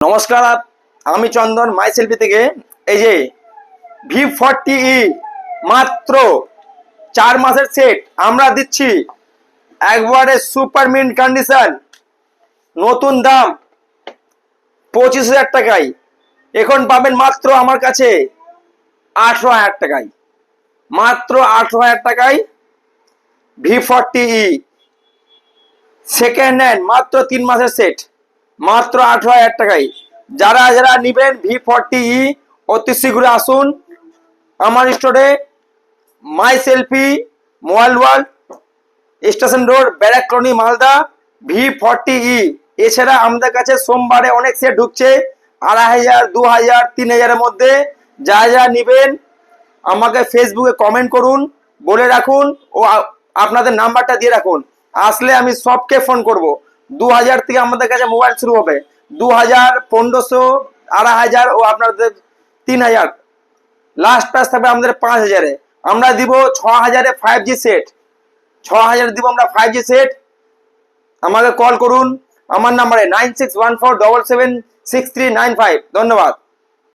নমস্কার, আমি চন্দন মাই সেলফি থেকে। এই যে V40E মাত্র 4 মাসের সেট আমরা দিচ্ছি একবারে সুপার মিন্ট কন্ডিশন, নতুন দাম 25,000 টাকায়। এখন পাবেন মাত্র আমার কাছে 18,000 টাকায়, মাত্র 18,000 টাকায় V40E সেকেন্ড হ্যান্ড, মাত্র 3 মাসের সেট, মাত্র 18,000 টাকায়। যারা যারা নেবেন V40E অতি শীঘ্র আসুন আমার স্টোরে, my selfie mobile world, station road, barrack colony, Malda. V40E এছাড়া আমাদের কাছে সোমবারে অনেক সেট ঢুকছে 2,500, 2,000, 3,000 এর মধ্যে। যা যা নেবেন আমাকে ফেসবুকে কমেন্ট করুন, বলে রাখুন ও আপনাদের নাম্বারটা দিয়ে রাখুন। আসলে আমি সবকে ফোন করব। 2,000 থেকে আমাদের কাছে মোবাইল শুরু হবে, 2,000, 1,500, 2,500 ও আপনাদের 3,000। লাস্ট প্রাইস থাকবে আমাদের 5,000-এ। আমরা দিব 6,000-এ 5G সেট, 6,000 দিব আমরা 5G সেট। আমাকে কল করুন আমার নাম্বারে 9614776395। ধন্যবাদ।